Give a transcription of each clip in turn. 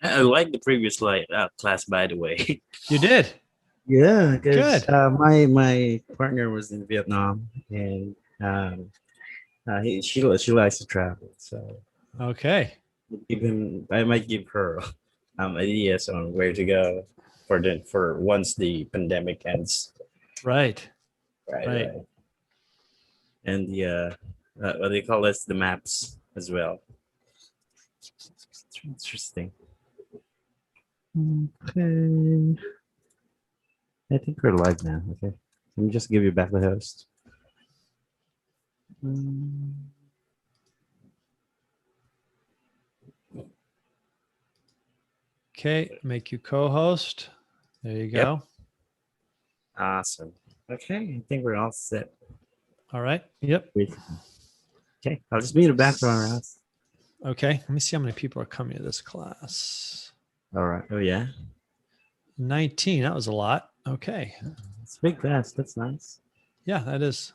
I like the previous class, by the way. You did? Yeah, because Good. my partner was in Vietnam, and she likes to travel, so Okay. I might give her ideas on where to go for once the pandemic ends. Right. Right, Right. right. And the what do you call this? The maps as well. It's interesting. Okay, I think we're live now. Okay, let me just give you back the host. Mm, Okay. Make you co-host. There you Yep, go. awesome. Okay, I think we're all set. All right. Yep. Wait. Okay, I'll just be in the background, Ross. Okay. Let me see how many people are coming to this class. All right. Oh yeah, 19. That was a lot. Okay. it's a big class. That's nice. Yeah, that is.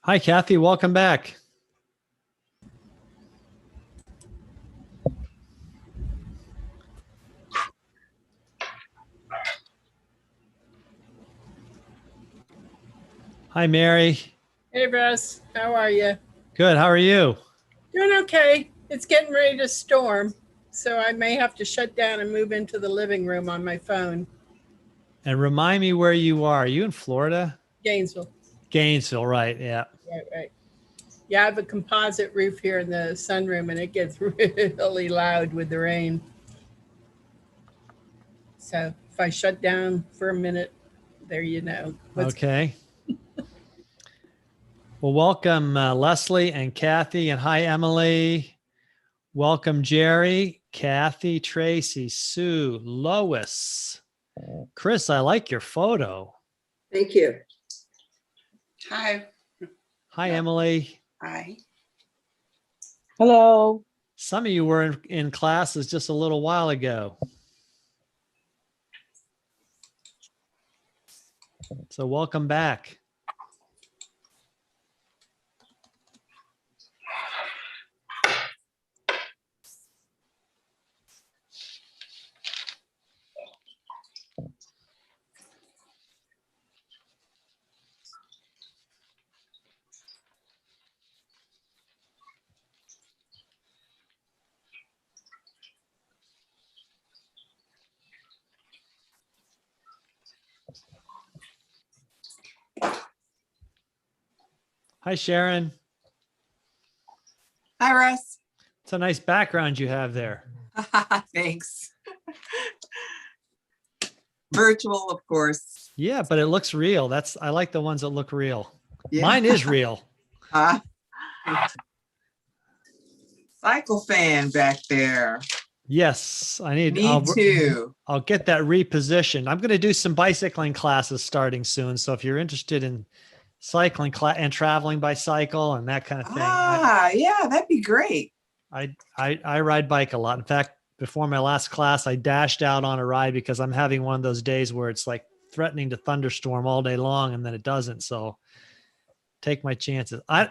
Hi, Kathy. Welcome back. Hi, Mary. Hey, Russ. How are you? Good. How are you? Doing okay. It's getting ready to storm, so I may have to shut down and move into the living room on my phone. And remind me where you are. Are you in Florida? Gainesville. Gainesville, right? Yeah. Right. Yeah, I have a composite roof here in the sunroom, and it gets really loud with the rain. So if I shut down for a minute, there you know. Okay. Well, welcome Leslie and Kathy, and hi Emily. Welcome Jerry, Kathy, Tracy, Sue, Lois, Chris. I like your photo. Thank you. Hi. Hi Emily. Hi. Hello. Some of you were in classes just a little while ago. So welcome back. Hi Sharon. Hi, Russ. It's a nice background you have there. Thanks. Virtual, of course. Yeah, but it looks real. I like the ones that look real. Yeah. Mine is real. Cycle fan back there. Yes, I need. Me too. I'll get that repositioned. I'm going to do some bicycling classes starting soon. So if you're interested in cycling and traveling by cycle and that kind of thing, Yeah, that'd be great. I ride bike a lot. In fact, before my last class, I dashed out on a ride because I'm having one of those days where it's like threatening to thunderstorm all day long, and then it doesn't. So take my chances. I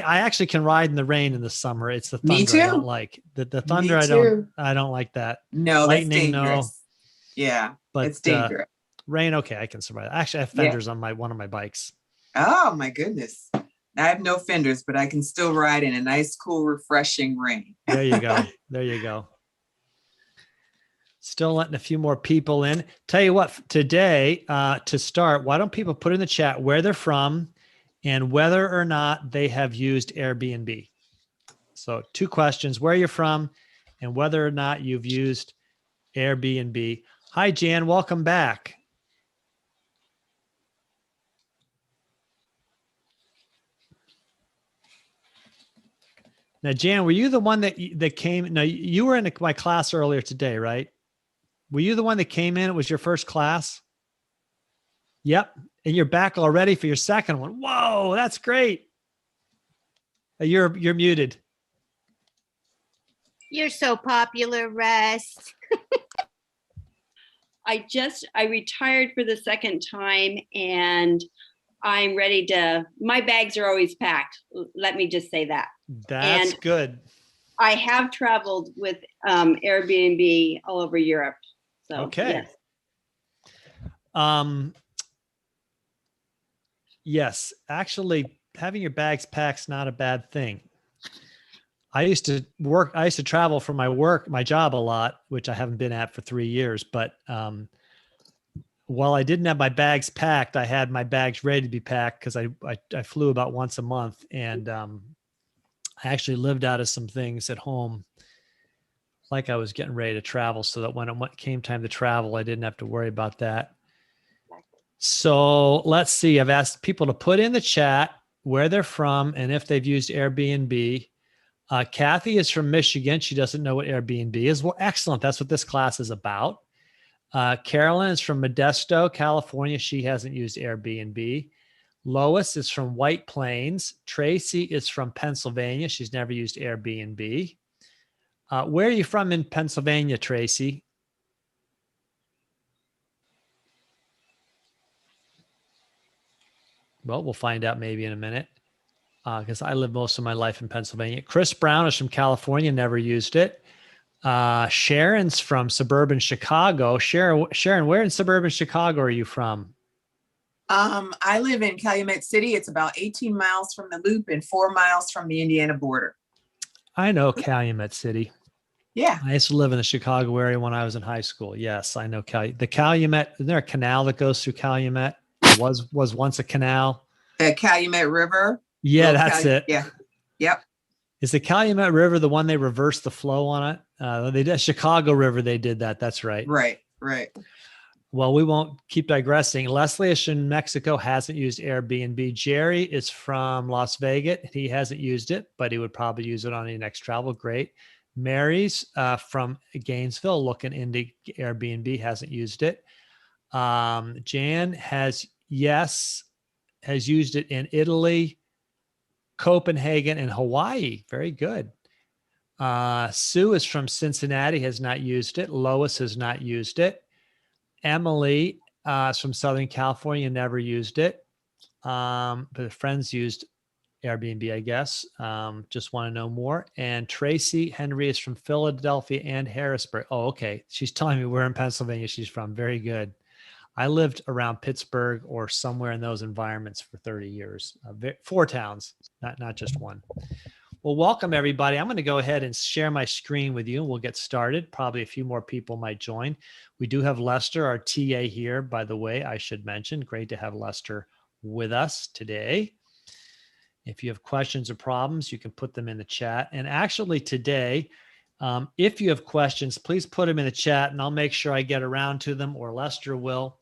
actually can ride in the rain in the summer. It's the thunder Me too. I don't like. The thunder Me too. I don't like that. No, Lightning, that's dangerous. no. Yeah, But it's dangerous. Rain, okay, I can survive. Actually, I have fenders on one of my bikes. Oh my goodness. I have no fenders, but I can still ride in a nice, cool, refreshing rain. There you go. There you go. Still letting a few more people in. Tell you what, today, to start, why don't people put in the chat where they're from and whether or not they have used Airbnb? So 2 questions, where you're from and whether or not you've used Airbnb. Hi, Jan. Welcome back. Now, Jan, were you the one that came? No, you were in my class earlier today, right? Were you the one that came in? It was your first class? Yep. And you're back already for your second one. Whoa, that's great. You're muted. You're so popular, Russ. I retired for the second time and I'm ready to, my bags are always packed. Let me just say that. That's And good. I have traveled with Airbnb all over Europe. So, Okay. yes. Yes, actually having your bags packed's not a bad thing. I used to travel for my job a lot, which I haven't been at for 3 years, but while I didn't have my bags packed, I had my bags ready to be packed because I flew about once a month, and I actually lived out of some things at home, like I was getting ready to travel, so that when it came time to travel, I didn't have to worry about that. So let's see. I've asked people to put in the chat where they're from and if they've used Airbnb. Kathy is from Michigan. She doesn't know what Airbnb is. Well, excellent. That's what this class is about. Carolyn is from Modesto, California. She hasn't used Airbnb. Lois is from White Plains. Tracy is from Pennsylvania. She's never used Airbnb. Where are you from in Pennsylvania, Tracy? Well, we'll find out maybe in a minute because I lived most of my life in Pennsylvania. Chris Brown is from California, never used it. Sharon's from suburban Chicago. Sharon, where in suburban Chicago are you from? I live in Calumet City. It's about 18 miles from the Loop and 4 miles from the Indiana border. I know Calumet City. Yeah. I used to live in the Chicago area when I was in high school. Yes, I know the Calumet. Isn't there a canal that goes through Calumet? Was once a canal. The Calumet River. Yeah, that's it. Yeah. Yep. Is the Calumet River the one they reversed the flow on it? They did Chicago River. They did that. That's right. Right. Well, we won't keep digressing. Leslie is from Mexico, hasn't used Airbnb. Jerry is from Las Vegas. He hasn't used it, but he would probably use it on any next travel. Great. Mary's from Gainesville, looking into Airbnb, hasn't used it. Jan has used it in Italy, Copenhagen, and Hawaii. Very good. Sue is from Cincinnati, has not used it. Lois has not used it. Emily is from Southern California, never used it. But friends used Airbnb, I guess. Just want to know more. And Tracy Henry is from Philadelphia and Harrisburg. Oh, okay. She's telling me where in Pennsylvania she's from. Very good. I lived around Pittsburgh or somewhere in those environments for 30 years. 4 towns, not just one. Well, welcome everybody. I'm going to go ahead and share my screen with you and we'll get started. Probably a few more people might join. We do have Lester, our TA here, by the way, I should mention. Great to have Lester with us today. If you have questions or problems, you can put them in the chat. And actually today, if you have questions, please put them in the chat and I'll make sure I get around to them, or Lester will,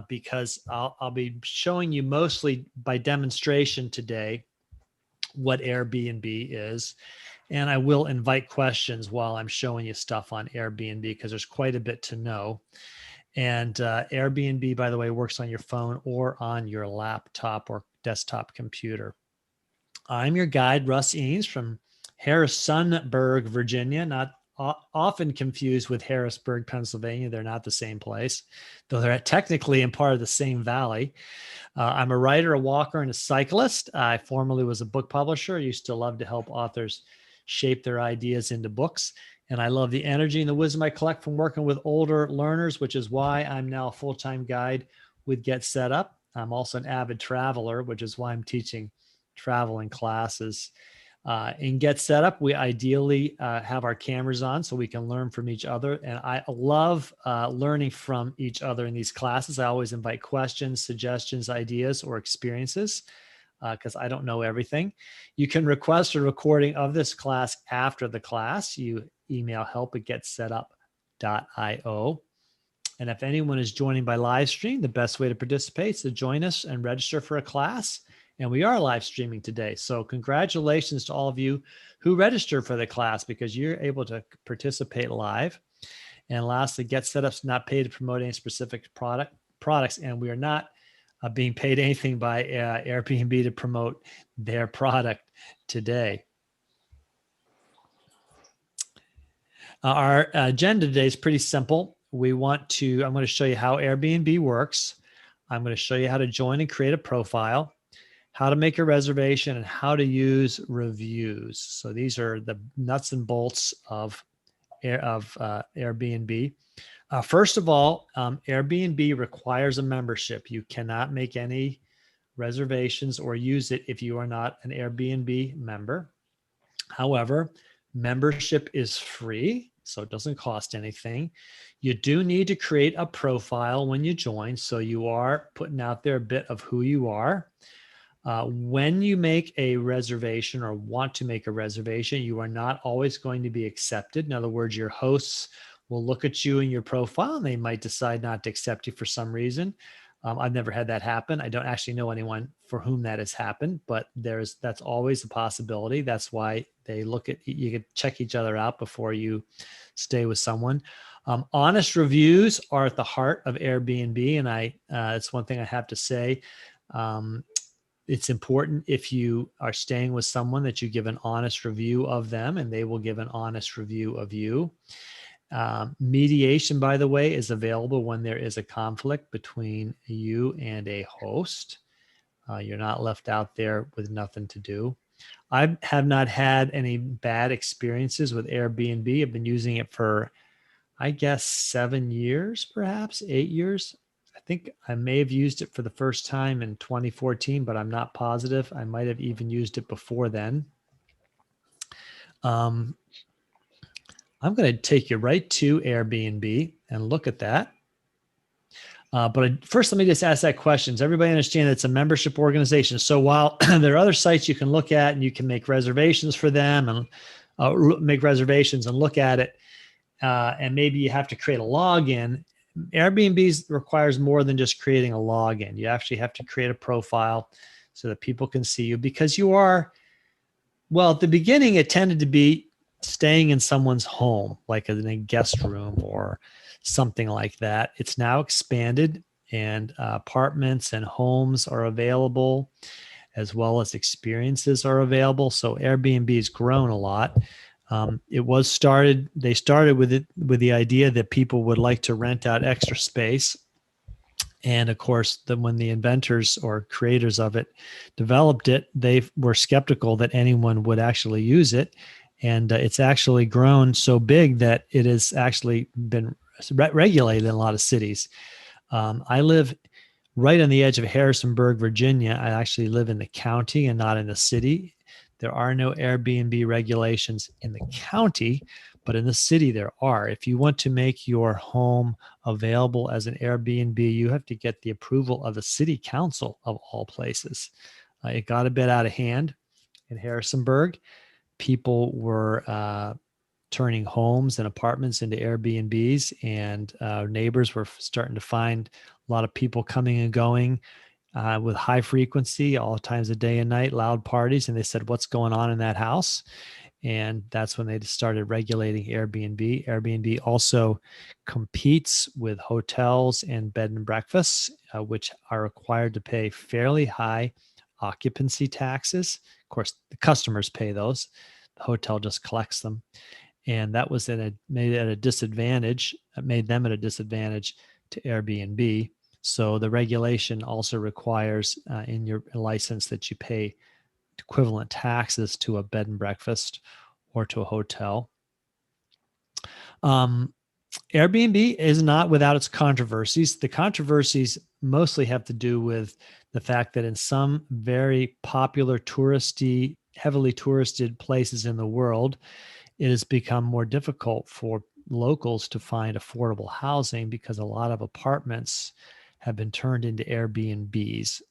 because I'll be showing you mostly by demonstration today what Airbnb is. And I will invite questions while I'm showing you stuff on Airbnb because there's quite a bit to know. And Airbnb, by the way, works on your phone or on your laptop or desktop computer. I'm your guide, Russ Eanes from Harrisonburg, Virginia, not often confused with Harrisburg, Pennsylvania. They're not the same place, though they're technically in part of the same valley. I'm a writer, a walker, and a cyclist. I formerly was a book publisher. I used to love to help authors shape their ideas into books. And I love the energy and the wisdom I collect from working with older learners, which is why I'm now a full-time guide with Get Set Up. I'm also an avid traveler, which is why I'm teaching traveling classes. In Get Set Up, we ideally have our cameras on so we can learn from each other. And I love learning from each other in these classes. I always invite questions, suggestions, ideas, or experiences because I don't know everything. You can request a recording of this class after the class. You email help@getsetup.io. And if anyone is joining by live stream, the best way to participate is to join us and register for a class. And we are live streaming today. So congratulations to all of you who registered for the class, because you're able to participate live. And lastly, Get Setup's not paid to promote any specific products, and we are not being paid anything by Airbnb to promote their product today. Our agenda today is pretty simple. I'm going to show you how Airbnb works. I'm going to show you how to join and create a profile, how to make a reservation, and how to use reviews. So these are the nuts and bolts of Airbnb. First of all, Airbnb requires a membership. You cannot make any reservations or use it if you are not an Airbnb member. However, membership is free, so it doesn't cost anything. You do need to create a profile when you join, so you are putting out there a bit of who you are. When you make a reservation or want to make a reservation, you are not always going to be accepted. In other words, your hosts will look at you and your profile, and they might decide not to accept you for some reason. I've never had that happen. I don't actually know anyone for whom that has happened, but that's always a possibility. That's why they look at, you can check each other out before you stay with someone. Honest reviews are at the heart of Airbnb, and it's one thing I have to say. It's important if you are staying with someone that you give an honest review of them, and they will give an honest review of you. Mediation, by the way, is available when there is a conflict between you and a host. You're not left out there with nothing to do. I have not had any bad experiences with Airbnb. I've been using it for, I guess, 7 years, perhaps 8 years. I think I may have used it for the first time in 2014, but I'm not positive. I might have even used it before then. I'm going to take you right to Airbnb and look at that. But first, let me just ask that question. Does everybody understand that it's a membership organization? So while there are other sites you can look at and you can make reservations for them and make reservations and look at it, and maybe you have to create a login, Airbnb requires more than just creating a login. You actually have to create a profile so that people can see you, because you are, well, at the beginning, it tended to be staying in someone's home, like in a guest room or something like that. It's now expanded, and apartments and homes are available, as well as experiences are available. So Airbnb has grown a lot. They started with the idea that people would like to rent out extra space. And of course, when the inventors or creators of it developed it, they were skeptical that anyone would actually use it. And it's actually grown so big that it has actually been regulated in a lot of cities. I live right on the edge of Harrisonburg, Virginia. I actually live in the county and not in the city. There are no Airbnb regulations in the county, but in the city there are. If you want to make your home available as an Airbnb, you have to get the approval of the city council, of all places. It got a bit out of hand in Harrisonburg. People were turning homes and apartments into Airbnbs, and neighbors were starting to find a lot of people coming and going with high frequency, all times of day and night, loud parties. And they said, what's going on in that house? And that's when they started regulating Airbnb. Airbnb also competes with hotels and bed and breakfasts, which are required to pay fairly high occupancy taxes. Of course, the customers pay those. The hotel just collects them. And that was made them at a disadvantage to Airbnb. So the regulation also requires in your license that you pay equivalent taxes to a bed and breakfast or to a hotel. Airbnb is not without its controversies. The controversies mostly have to do with the fact that in some very popular heavily touristed places in the world, it has become more difficult for locals to find affordable housing, because a lot of apartments have been turned into Airbnbs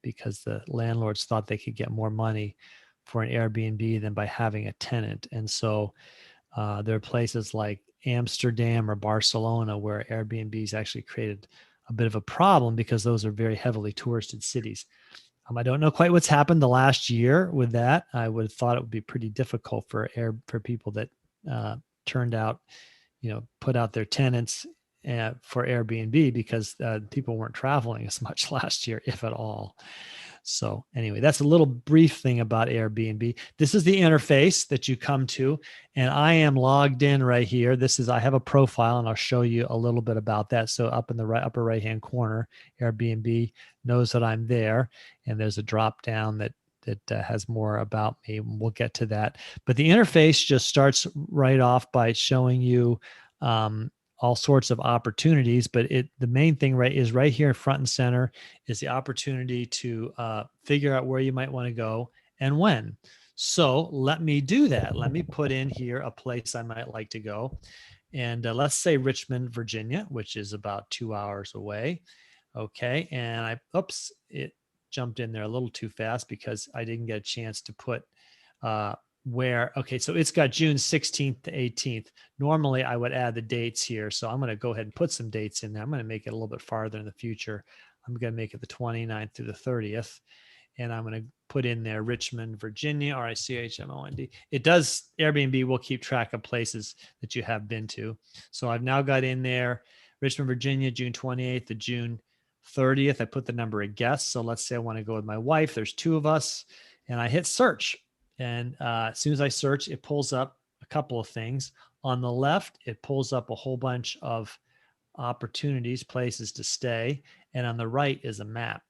because the landlords thought they could get more money for an Airbnb than by having a tenant. And so there are places like Amsterdam or Barcelona, where Airbnb's actually created a bit of a problem because those are very heavily touristed cities. I don't know quite what's happened the last year with that. I would have thought it would be pretty difficult for people that turned out, put out their tenants for Airbnb because people weren't traveling as much last year, if at all. So anyway, that's a little brief thing about Airbnb. This is the interface that you come to, and I am logged in right here. I have a profile, and I'll show you a little bit about that. So up in the upper right-hand corner, Airbnb knows that I'm there, and there's a drop down that has more about me. We'll get to that. But the interface just starts right off by showing you all sorts of opportunities, but the main thing is right here in front and center is the opportunity to figure out where you might want to go and when. So let me do that. Let me put in here a place I might like to go. And let's say Richmond, Virginia, which is about 2 hours away. Okay. And it jumped in there a little too fast because I didn't get a chance to put so it's got June 16th to 18th. Normally I would add the dates here. So I'm going to go ahead and put some dates in there. I'm going to make it a little bit farther in the future. I'm going to make it the 29th through the 30th. And I'm going to put in there Richmond, Virginia, RICHMOND. Airbnb will keep track of places that you have been to. So I've now got in there Richmond, Virginia, June 28th to June 30th. I put the number of guests. So let's say I want to go with my wife. There's 2 of us. And I hit search. And as soon as I search, it pulls up a couple of things. On the left, it pulls up a whole bunch of opportunities, places to stay. And on the right is a map.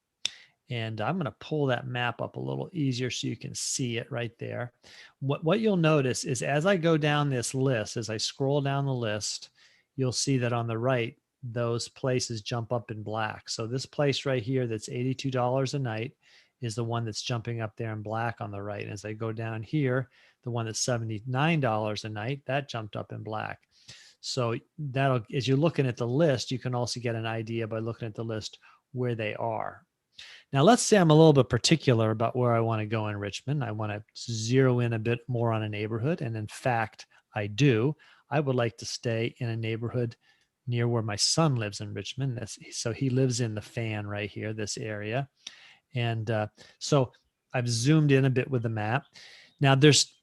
And I'm going to pull that map up a little easier so you can see it right there. What you'll notice is as I go down this list, as I scroll down the list, you'll see that on the right, those places jump up in black. So this place right here that's $82 a night is the one that's jumping up there in black on the right. And as I go down here, the one that's $79 a night, that jumped up in black. So as you're looking at the list, you can also get an idea by looking at the list where they are. Now, let's say I'm a little bit particular about where I want to go in Richmond. I want to zero in a bit more on a neighborhood. And in fact, I do. I would like to stay in a neighborhood near where my son lives in Richmond. So he lives in the Fan right here, this area. And so I've zoomed in a bit with the map. Now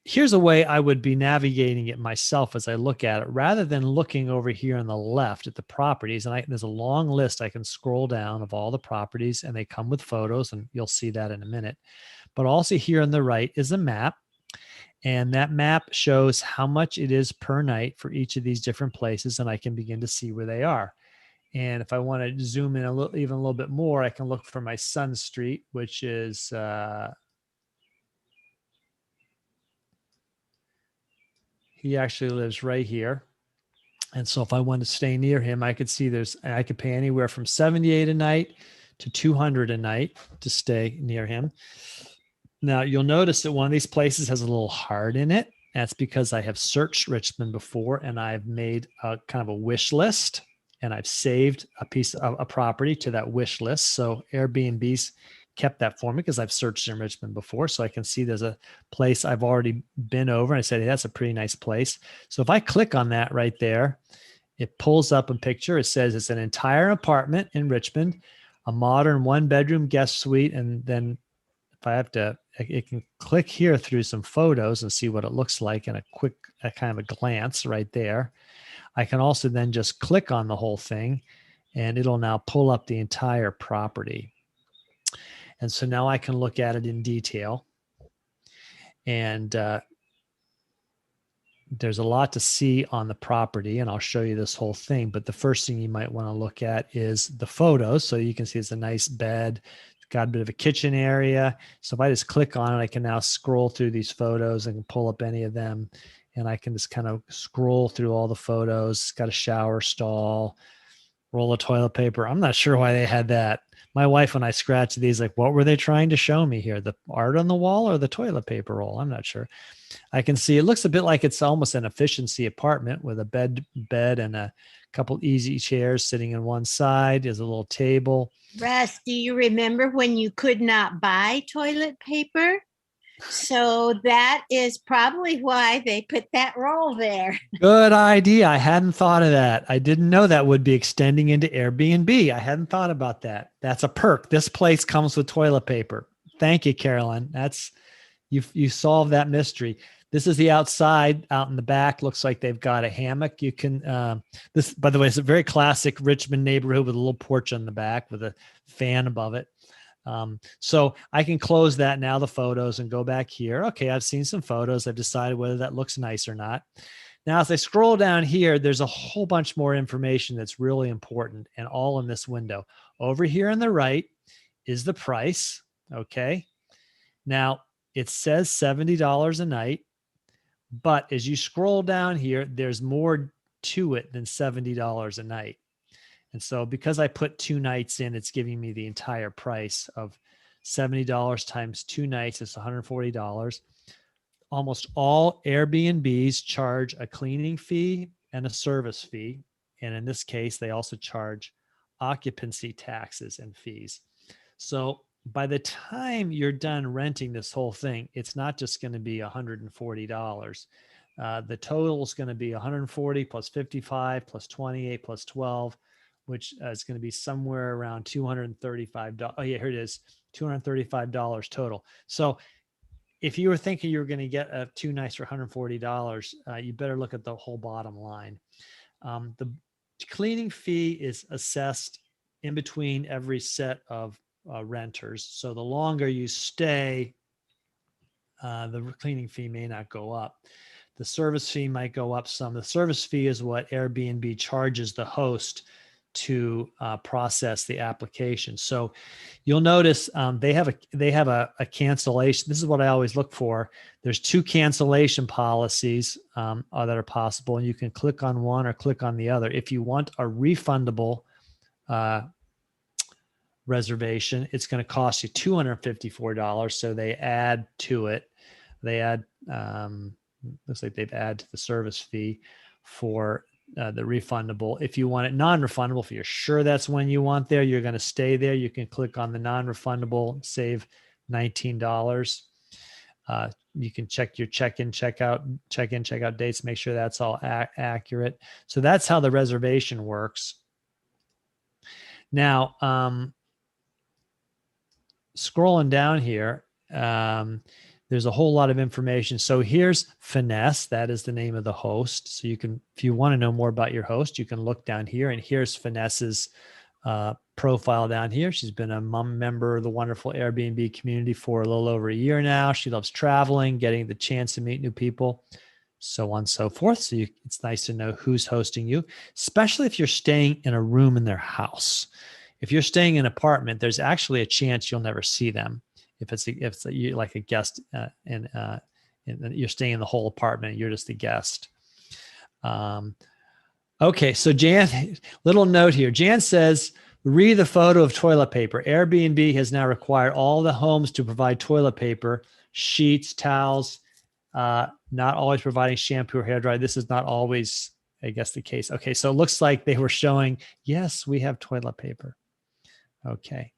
here's a way I would be navigating it myself as I look at it, rather than looking over here on the left at the properties. And there's a long list I can scroll down of all the properties, and they come with photos, and you'll see that in a minute. But also here on the right is a map. And that map shows how much it is per night for each of these different places, and I can begin to see where they are. And if I want to zoom in even a little bit more, I can look for my son's street, which is he actually lives right here. And so if I want to stay near him, I could see I could pay anywhere from $78 a night to $200 a night to stay near him. Now you'll notice that one of these places has a little heart in it. That's because I have searched Richmond before, and I've made a kind of a wish list. And I've saved a piece of a property to that wish list. So Airbnb's kept that for me because I've searched in Richmond before. So I can see there's a place I've already been over. And I said, hey, that's a pretty nice place. So if I click on that right there, it pulls up a picture. It says it's an entire apartment in Richmond, a modern 1-bedroom guest suite. And then if I it can click here through some photos and see what it looks like in a quick kind of a glance right there. I can also then just click on the whole thing, and it'll now pull up the entire property. And so now I can look at it in detail. And there's a lot to see on the property, and I'll show you this whole thing. But the first thing you might want to look at is the photos. So you can see it's a nice bed. It's got a bit of a kitchen area. So if I just click on it, I can now scroll through these photos and pull up any of them. And I can just kind of scroll through all the photos. It's got a shower stall, roll of toilet paper. I'm not sure why they had that. My wife, when I scratched these, like, what were they trying to show me here? The art on the wall or the toilet paper roll? I'm not sure. I can see it looks a bit like it's almost an efficiency apartment with a bed and a couple easy chairs sitting on one side. There's a little table. Russ, do you remember when you could not buy toilet paper? So that is probably why they put that roll there. Good idea. I hadn't thought of that. I didn't know that would be extending into Airbnb. I hadn't thought about that. That's a perk. This place comes with toilet paper. Thank you, Carolyn. That's you solved that mystery. This is the outside. Out in the back, looks like they've got a hammock. You can this, by the way, it's a very classic Richmond neighborhood with a little porch on the back with a fan above it. So I can close that now, the photos, and go back here. Okay, I've seen some photos. I've decided whether that looks nice or not. Now, as I scroll down here, there's a whole bunch more information that's really important and all in this window. Over here on the right is the price. Okay. Now, it says $70 a night, but as you scroll down here, there's more to it than $70 a night. And so because I put 2 nights in, it's giving me the entire price of $70 times 2 nights. It's $140. Almost all Airbnbs charge a cleaning fee and a service fee. And in this case, they also charge occupancy taxes and fees. So by the time you're done renting this whole thing, it's not just going to be $140. The total is going to be 140 plus 55 plus 28 plus 12, which is going to be somewhere around $235. Oh yeah, here it is, $235 total. So if you were thinking you were going to get 2 nights for $140, you better look at the whole bottom line. The cleaning fee is assessed in between every set of renters. So the longer you stay, the cleaning fee may not go up. The service fee might go up some. The service fee is what Airbnb charges the host to process the application. So you'll notice they have a cancellation. This is what I always look for. There's 2 cancellation policies that are possible, and you can click on one or click on the other. If you want a refundable reservation, it's going to cost you $254. So they add to it. They add, looks like they've added to the service fee for the refundable. If you want it non-refundable, if you're sure that's when you want there, you're going to stay there, you can click on the non-refundable, save $19. You can check your check-in, check-out dates, make sure that's all accurate. So that's how the reservation works. Now, scrolling down here, there's a whole lot of information. So here's Finesse. That is the name of the host. So you can, if you want to know more about your host, you can look down here, and here's Finesse's profile down here. She's been a member of the wonderful Airbnb community for a little over a year now. She loves traveling, getting the chance to meet new people, so on and so forth. So it's nice to know who's hosting you, especially if you're staying in a room in their house. If you're staying in an apartment, there's actually a chance you'll never see them. If it's like a guest and you're staying in the whole apartment, and you're just a guest. Okay, so Jan, little note here. Jan says, read the photo of toilet paper. Airbnb has now required all the homes to provide toilet paper, sheets, towels, not always providing shampoo or hair dryer. This is not always, I guess, the case. Okay, so it looks like they were showing, yes, we have toilet paper. Okay.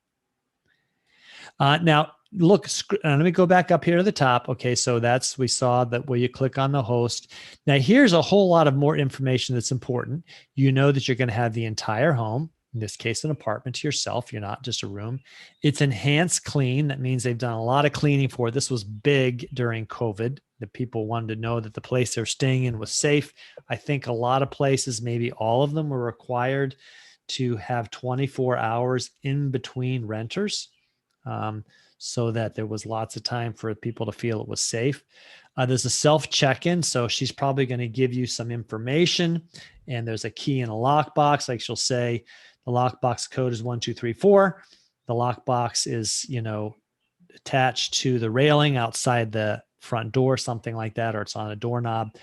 Now, look, let me go back up here to the top. Okay, so we saw that where you click on the host. Now, here's a whole lot of more information that's important. You know that you're going to have the entire home, in this case, an apartment to yourself. You're not just a room. It's enhanced clean. That means they've done a lot of cleaning for it. This was big during COVID, that people wanted to know that the place they're staying in was safe. I think a lot of places, maybe all of them, were required to have 24 hours in between renters. So that there was lots of time for people to feel it was safe. There's a self check-in. So she's probably going to give you some information, and there's a key in a lockbox. Like she'll say, the lockbox code is 1234. The lockbox is, attached to the railing outside the front door, something like that, or it's on a doorknob.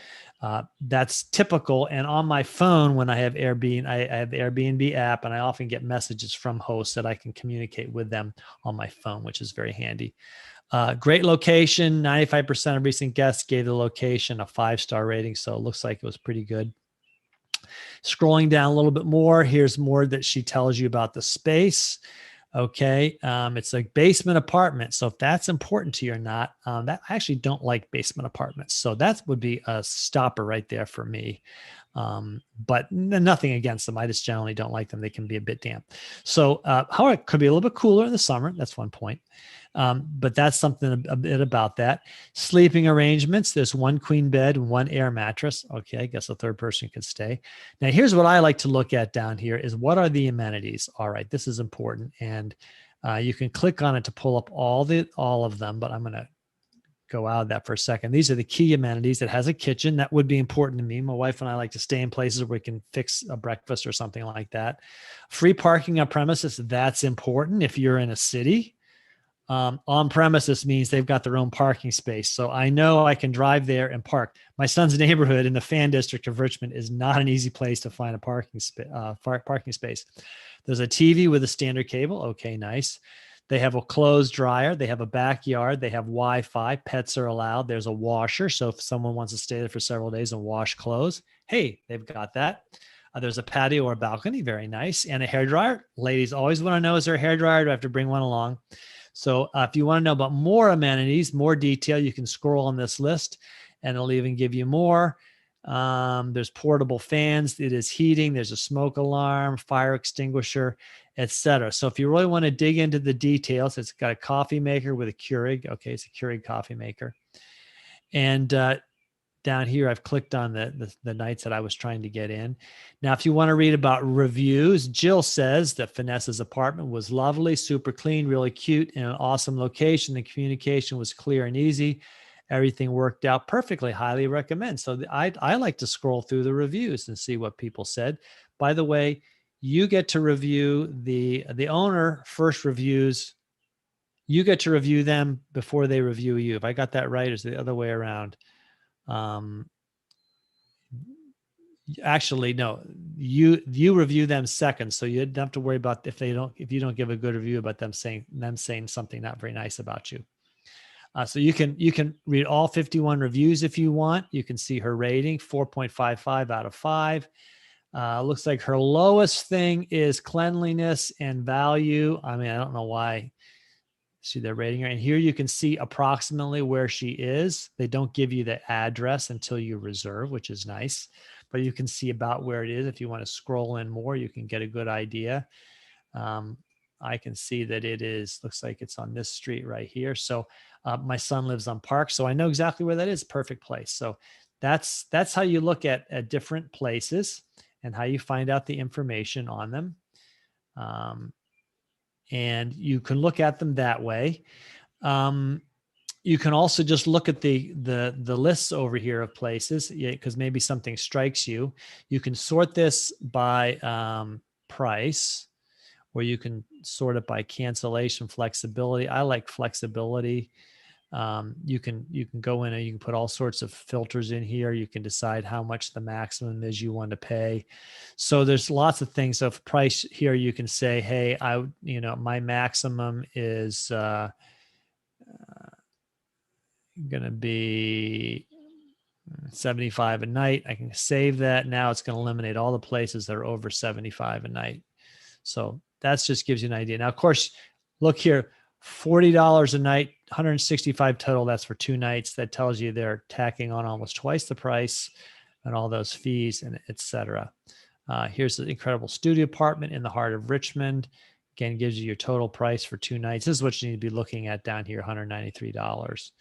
That's typical. And on my phone, when I have Airbnb, I have the Airbnb app, and I often get messages from hosts that I can communicate with them on my phone, which is very handy. Great location. 95% of recent guests gave the location a 5-star rating. So it looks like it was pretty good. Scrolling down a little bit more, here's more that she tells you about the space. Okay. It's a basement apartment. So if that's important to you or not, that I actually don't like basement apartments. So that would be a stopper right there for me. But nothing against them. I just generally don't like them. They can be a bit damp. So, how it could be a little bit cooler in the summer. That's one point. But that's something a bit about that. Sleeping arrangements. There's one queen bed and one air mattress. Okay. I guess a third person could stay. Now, here's what I like to look at down here is what are the amenities? All right. This is important. And you can click on it to pull up all of them, but I'm going to go out of that for a second. These are the key amenities. It has a kitchen. That would be important to me. My wife and I like to stay in places where we can fix a breakfast or something like that. Free parking on premises. That's important if you're in a city. On premises means they've got their own parking space. So I know I can drive there and park. My son's neighborhood in the Fan District of Richmond is not an easy place to find a parking space. There's a TV with a standard cable. Okay, nice. They have a clothes dryer. They have a backyard. They have Wi-Fi. Pets are allowed. There's a washer. So if someone wants to stay there for several days and wash clothes, hey, they've got that. There's a patio or balcony. Very nice. And a hairdryer. Ladies always want to know, is there a hairdryer? Do I have to bring one along? So if you want to know about more amenities, more detail, you can scroll on this list and it'll even give you more. There's portable fans. It is heating. There's a smoke alarm, fire extinguisher, etc. So if you really want to dig into the details, it's got a coffee maker with a Keurig. Okay, it's a Keurig coffee maker. And down here, I've clicked on the nights that I was trying to get in. Now, if you want to read about reviews, Jill says that Vanessa's apartment was lovely, super clean, really cute, in an awesome location. The communication was clear and easy. Everything worked out perfectly. Highly recommend. So I like to scroll through the reviews and see what people said. By the way, you get to review the owner first reviews. You get to review them before they review you. If I got that right, or is it the other way around? Actually, no, you review them second. So you don't have to worry about if you don't give a good review about them saying something not very nice about you. So you can read all 51 reviews if you want. You can see her rating, 4.55 out of 5. Looks like her lowest thing is cleanliness and value. I mean, I don't know why. See their rating her. And here you can see approximately where she is. They don't give you the address until you reserve, which is nice. But you can see about where it is. If you want to scroll in more, you can get a good idea. I can see that looks like it's on this street right here. So my son lives on Park, so I know exactly where that is. Perfect place. So that's how you look at different places and how you find out the information on them. And you can look at them that way. You can also just look at the lists over here of places, because maybe something strikes you. You can sort this by price, or you can sort it by cancellation flexibility. I like flexibility. You can go in and you can put all sorts of filters in here. You can decide how much the maximum is you want to pay. So there's lots of things. So if price here, you can say, hey, my maximum is going to be 75 a night. I can save that. Now it's going to eliminate all the places that are over 75 a night. So that just gives you an idea. Now, of course, look here, $40 a night, 165 total. That's for 2 nights. That tells you they're tacking on almost twice the price and all those fees and et cetera. Here's the incredible studio apartment in the heart of Richmond. Again, gives you your total price for 2 nights. This is what you need to be looking at down here, $193.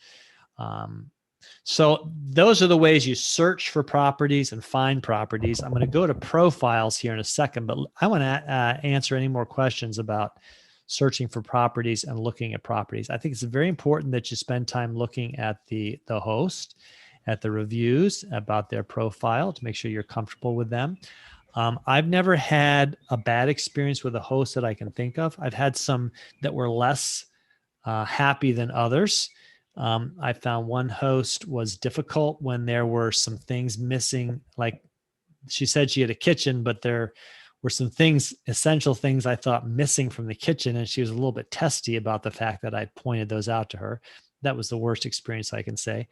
So those are the ways you search for properties and find properties. I'm going to go to profiles here in a second, but I want to answer any more questions about searching for properties and looking at properties. I think it's very important that you spend time looking at the host, at the reviews, about their profile to make sure you're comfortable with them. I've never had a bad experience with a host that I can think of. I've had some that were less happy than others. I found one host was difficult when there were some things missing. Like she said she had a kitchen, but there were some things, essential things I thought missing from the kitchen. And she was a little bit testy about the fact that I pointed those out to her. That was the worst experience I can say.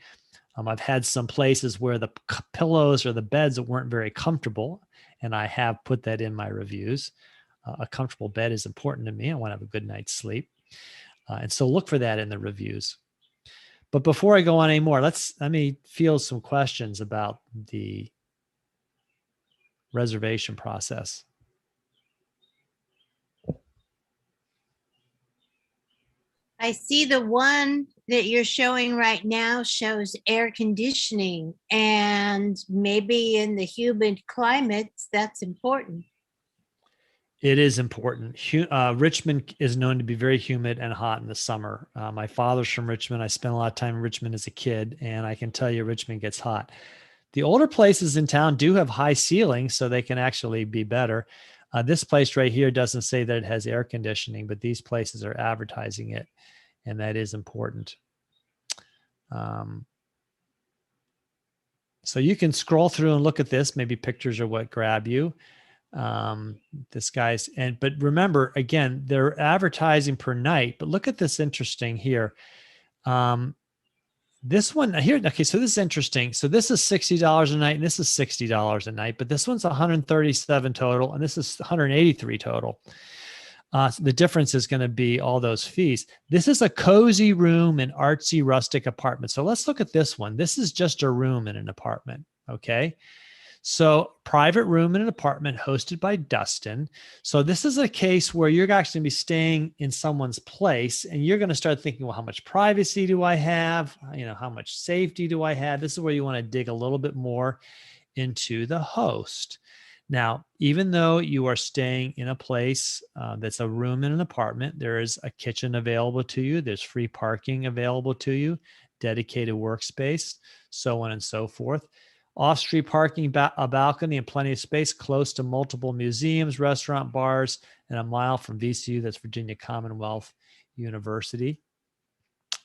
I've had some places where the pillows or the beds weren't very comfortable, and I have put that in my reviews. A comfortable bed is important to me. I want to have a good night's sleep. And so look for that in the reviews. But before I go on anymore, let me field some questions about the reservation process. I see the one that you're showing right now shows air conditioning, and maybe in the humid climates, that's important. It is important. Richmond is known to be very humid and hot in the summer. My father's from Richmond. I spent a lot of time in Richmond as a kid, and I can tell you Richmond gets hot. The older places in town do have high ceilings, so they can actually be better. This place right here doesn't say that it has air conditioning, but these places are advertising it, and that is important. So you can scroll through and look at this. Maybe pictures are what grab you. But remember, again, they're advertising per night, but look at this interesting here. This one here, okay, so this is interesting. So this is $60 a night and this is $60 a night, but this one's 137 total and this is 183 total. So the difference is going to be all those fees. This is a cozy room and artsy rustic apartment. So let's look at this one. This is just a room in an apartment. Okay. So private room in an apartment hosted by Dustin. So this is a case where you're actually going to be staying in someone's place and you're going to start thinking, well, how much privacy do I have? How much safety do I have? This is where you want to dig a little bit more into the host. Now, even though you are staying in a place that's a room in an apartment, there is a kitchen available to you. There's free parking available to you, dedicated workspace, so on and so forth. Off-street parking, a balcony, and plenty of space close to multiple museums, restaurant, bars, and a mile from VCU, that's Virginia Commonwealth University.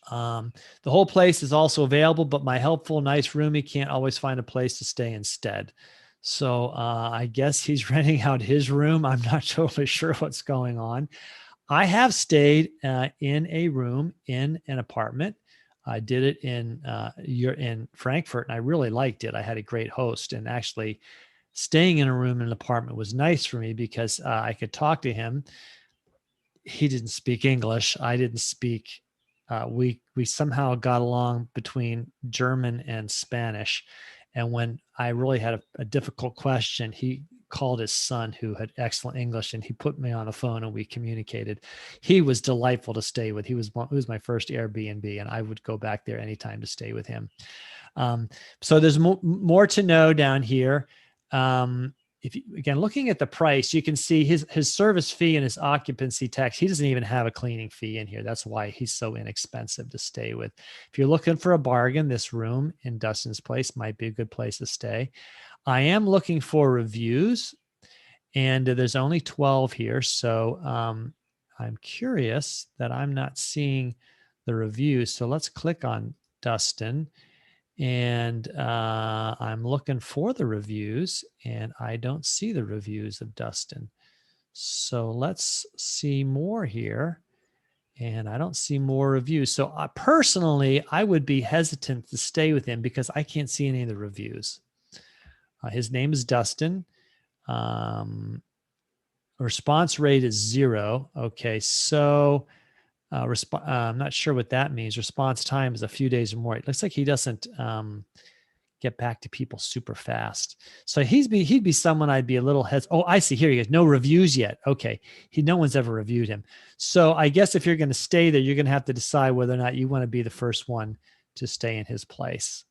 The whole place is also available, but my helpful, nice roomie can't always find a place to stay instead. So I guess he's renting out his room. I'm not totally sure what's going on. I have stayed in a room in an apartment. I did it in Frankfurt, and I really liked it. I had a great host, and actually staying in a room in an apartment was nice for me because I could talk to him. He didn't speak English. I didn't speak. We somehow got along between German and Spanish. And when I really had a difficult question, he called his son who had excellent English and he put me on the phone and we communicated. He was delightful to stay with. It was my first Airbnb and I would go back there anytime to stay with him. So there's more to know down here. Again, looking at the price, you can see his service fee and his occupancy tax. He doesn't even have a cleaning fee in here. That's why he's so inexpensive to stay with. If you're looking for a bargain, this room in Dustin's place might be a good place to stay. I am looking for reviews, and there's only 12 here. So I'm curious that I'm not seeing the reviews. So let's click on Dustin. And I'm looking for the reviews and I don't see the reviews of Dustin. So let's see more here. And I don't see more reviews. So personally, I would be hesitant to stay with him because I can't see any of the reviews. His name is Dustin. Response rate is 0. Okay, so I'm not sure what that means. Response time is a few days or more. It looks like he doesn't get back to people super fast. So he'd be someone I'd be a little hesitant. Oh, I see. Here he is. No reviews yet. Okay. No one's ever reviewed him. So I guess if you're going to stay there, you're going to have to decide whether or not you want to be the first one to stay in his place.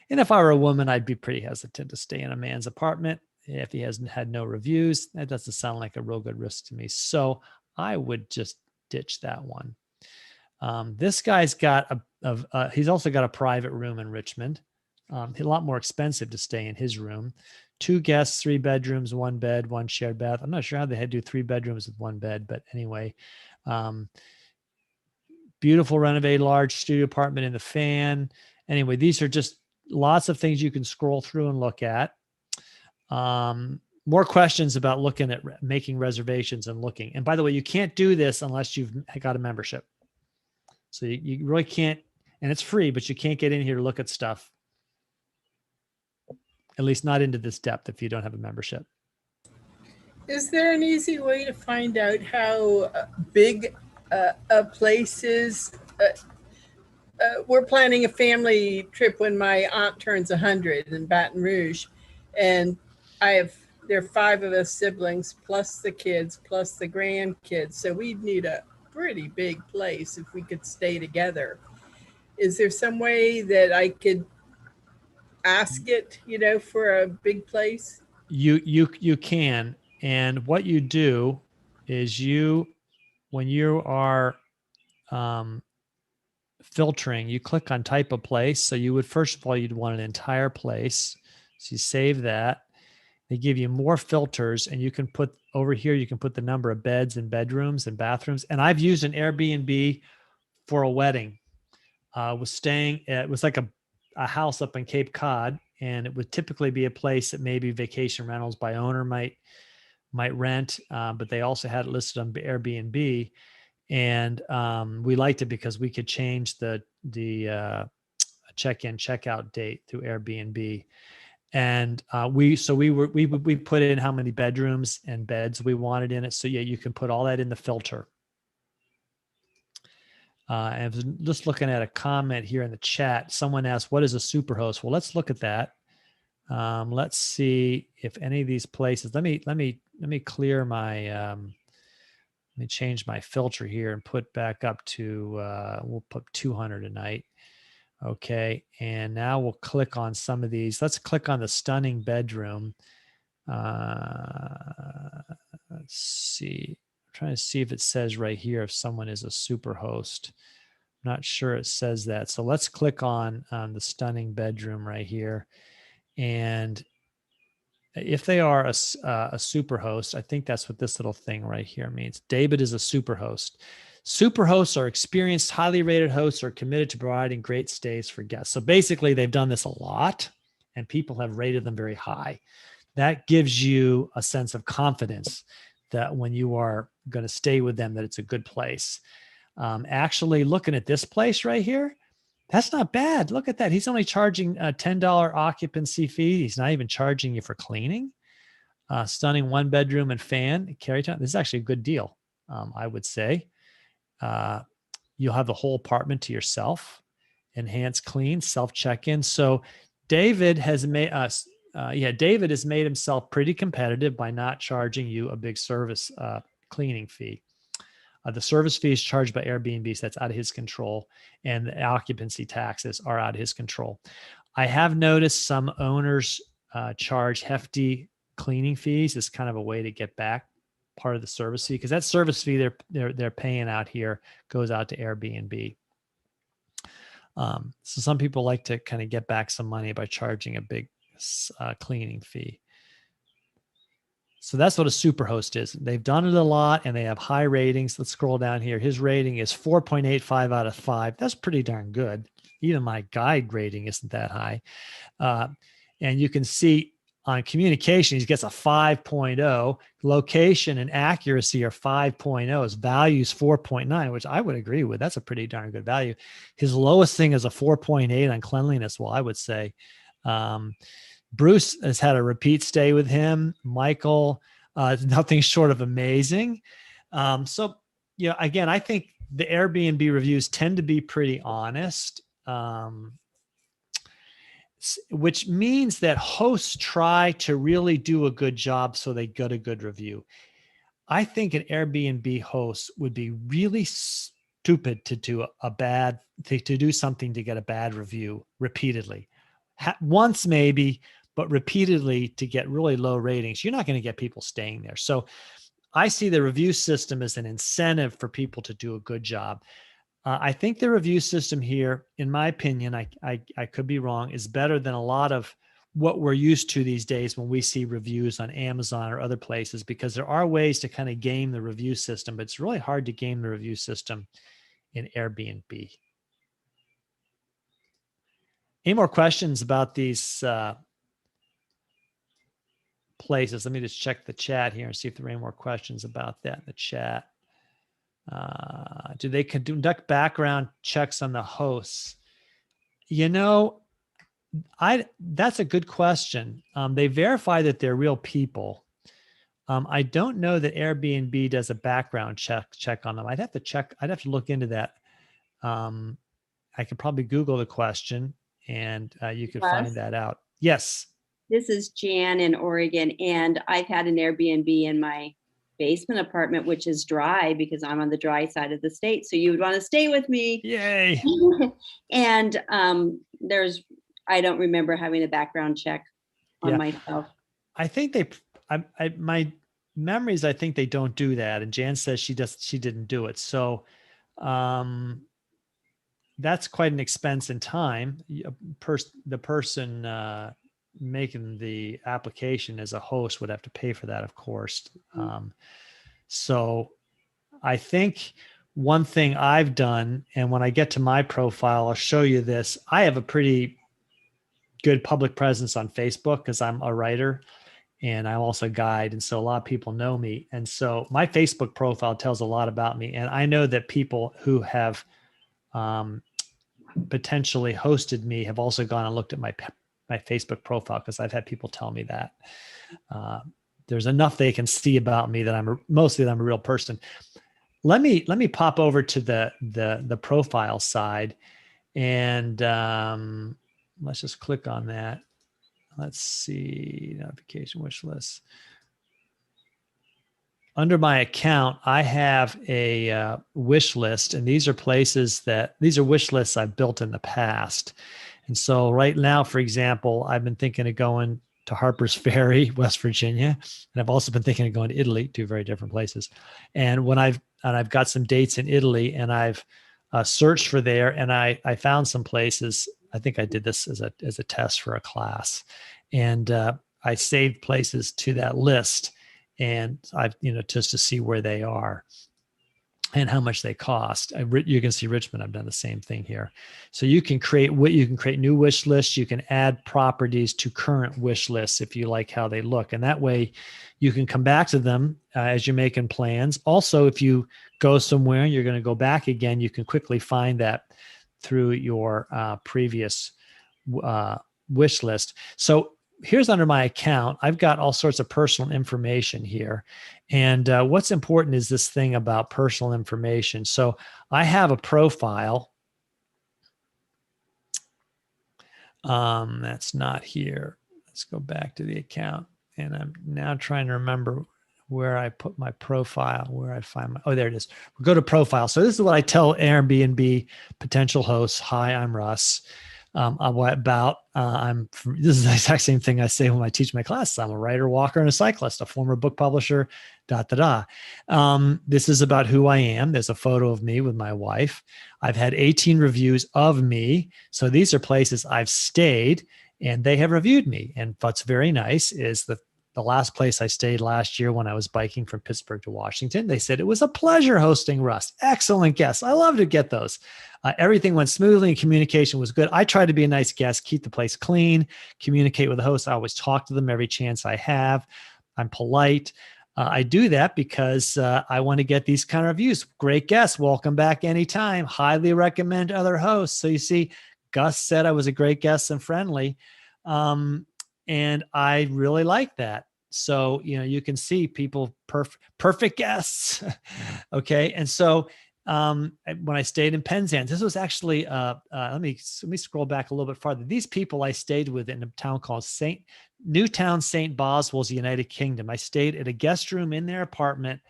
And if I were a woman, I'd be pretty hesitant to stay in a man's apartment if he hasn't had no reviews. That doesn't sound like a real good risk to me. So I would just ditch that one. This guy's got he's also got a private room in Richmond. A lot more expensive to stay in his room. 2 guests, 3 bedrooms, 1 bed, 1 shared bath. I'm not sure how they had to do 3 bedrooms with 1 bed, but anyway, beautiful renovated large studio apartment in the Fan. Anyway, these are just lots of things you can scroll through and look at. More questions about looking at making reservations and looking. And by the way, you can't do this unless you've got a membership. So you really can't, and it's free, but you can't get in here to look at stuff. At least not into this depth if you don't have a membership. Is there an easy way to find out how big a place is? We're planning a family trip when my aunt turns 100 in Baton Rouge, and there are 5 of us siblings, plus the kids, plus the grandkids. So we'd need a pretty big place if we could stay together. Is there some way that I could ask it, for a big place? You can, and what you do is when you are filtering, you click on type of place. So you would, first of all, you'd want an entire place. So you save that. They give you more filters, and you can put over here, you can put the number of beds and bedrooms and bathrooms. And I've used an Airbnb for a wedding. It was like a house up in Cape Cod, and it would typically be a place that maybe Vacation Rentals by owner might rent, but they also had it listed on Airbnb. And we liked it because we could change the check-in check-out date through Airbnb. And we put in how many bedrooms and beds we wanted in it. So yeah, you can put all that in the filter. And I was just looking at a comment here in the chat. Someone asked, "What is a superhost?" Well, let's look at that. Let's see if any of these places. Let me clear my. Let me change my filter here and put back up to. We'll put 200 a night. Okay, and now we'll click on some of these. Let's click on the stunning bedroom. Let's see. I'm trying to see if it says right here if someone is a super host. I'm not sure it says that. So let's click on the stunning bedroom right here. And if they are a super host, I think that's what this little thing right here means. David is a super host. Super hosts are experienced, highly rated hosts who are committed to providing great stays for guests. So basically, they've done this a lot, and people have rated them very high. That gives you a sense of confidence that when you are going to stay with them, that it's a good place. Actually, looking at this place right here, that's not bad. Look at that. He's only charging a $10 occupancy fee. He's not even charging you for cleaning. Stunning 1-bedroom and fan carry time. This is actually a good deal, I would say. You'll have the whole apartment to yourself. Enhanced clean, self check-in. So David has made us. David has made himself pretty competitive by not charging you a big service cleaning fee. The service fee is charged by Airbnb, so that's out of his control, and the occupancy taxes are out of his control. I have noticed some owners charge hefty cleaning fees as kind of a way to get back part of the service fee, because that service fee they're paying out here goes out to Airbnb. So some people like to kind of get back some money by charging a big cleaning fee. So that's what a superhost is. They've done it a lot and they have high ratings. Let's scroll down here. His rating is 4.85 out of 5. That's pretty darn good. Even my guide rating isn't that high. And you can see on communication, he gets a 5.0. Location and accuracy are 5.0. His value is 4.9, which I would agree with. That's a pretty darn good value. His lowest thing is a 4.8 on cleanliness. Well, I would say Bruce has had a repeat stay with him. Michael, nothing short of amazing. So, again, I think the Airbnb reviews tend to be pretty honest, which means that hosts try to really do a good job so they get a good review. I think an Airbnb host would be really stupid to do to do something to get a bad review repeatedly. Once maybe, but repeatedly to get really low ratings, you're not going to get people staying there. So I see the review system as an incentive for people to do a good job. I think the review system here, in my opinion, I could be wrong, is better than a lot of what we're used to these days when we see reviews on Amazon or other places, because there are ways to kind of game the review system, but it's really hard to game the review system in Airbnb. Any more questions about these places? Let me just check the chat here and see if there are any more questions about that in the chat. Do they conduct background checks on the hosts? That's a good question. They verify that they're real people. I don't know that Airbnb does a background check on them. I'd have to check. I'd have to look into that. I could probably Google the question, and you could Russ? find that out. Yes. This is Jan in Oregon, and I've had an Airbnb in my basement apartment, which is dry because I'm on the dry side of the state. So you would want to stay with me. Yay. And I don't remember having a background check on myself. I think my memories, I think they don't do that. And Jan says she didn't do it. So, that's quite an expense in time. The person making the application as a host would have to pay for that, of course. So I think one thing I've done, and when I get to my profile, I'll show you this. I have a pretty good public presence on Facebook because I'm a writer and I'm also a guide. And so a lot of people know me. And so my Facebook profile tells a lot about me. And I know that people who have potentially hosted me have also gone and looked at my Facebook profile, because I've had people tell me that there's enough they can see about me that I'm a real person. Let me pop over to the profile side, and let's just click on that. Let's see, notification wish list. Under my account, I have a wish list, and these are wish lists I've built in the past. And so right now, for example, I've been thinking of going to Harper's Ferry, West Virginia, and I've also been thinking of going to Italy, two very different places. And I've got some dates in Italy, and I've searched for there, and I found some places. I think I did this as a test for a class, and I saved places to that list. And I've, just to see where they are and how much they cost. You can see Richmond. I've done the same thing here. So you can create new wish lists. You can add properties to current wish lists if you like how they look. And that way you can come back to them as you're making plans. Also, if you go somewhere and you're going to go back again, you can quickly find that through your previous wish list. So here's under my account, I've got all sorts of personal information here. And what's important is this thing about personal information. So I have a profile. That's not here. Let's go back to the account. And I'm now trying to remember where I put my profile, where I find my, there it is. We'll go to profile. So this is what I tell Airbnb potential hosts. Hi, I'm Russ. This is the exact same thing I say when I teach my classes. I'm a writer, walker, and a cyclist, a former book publisher, This is about who I am. There's a photo of me with my wife. I've had 18 reviews of me. So these are places I've stayed and they have reviewed me. And what's very nice is the last place I stayed last year when I was biking from Pittsburgh to Washington, they said it was a pleasure hosting Russ. Excellent guests. I love to get those. Everything went smoothly and communication was good. I try to be a nice guest, keep the place clean, communicate with the host. I always talk to them every chance I have. I'm polite. I do that because I want to get these kind of reviews. Great guests. Welcome back anytime. Highly recommend other hosts. So you see, Gus said I was a great guest and friendly. And I really like that. So, you can see people, perfect guests. Okay. And so, when I stayed in Penzance, this was actually, let me scroll back a little bit farther. These people I stayed with in a town called Newtown, St. Boswell's, United Kingdom. I stayed at a guest room in their apartment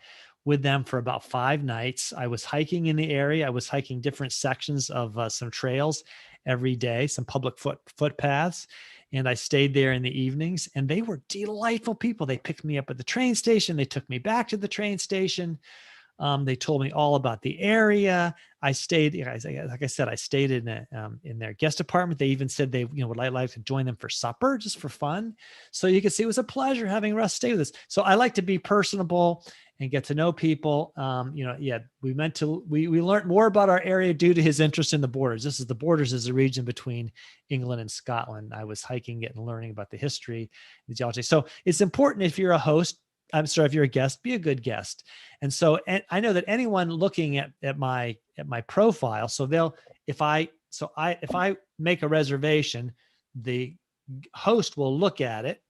with them for about 5 nights. I was hiking in the area. I was hiking different sections of some trails every day, some public footpaths. And I stayed there in the evenings, and they were delightful people. They picked me up at the train station. They took me back to the train station. They told me all about the area. I stayed, like I said, I stayed in their guest apartment. They even said they, would like to join them for supper just for fun. So you can see it was a pleasure having Russ stay with us. So I like to be personable and get to know people. We learned more about our area due to his interest in the borders. The borders is a region between England and Scotland. I was hiking it and learning about the history, the geology. So it's important if you're a host, if you're a guest, be a good guest. And so, and I know that anyone looking at my profile, so if I make a reservation, the host will look at it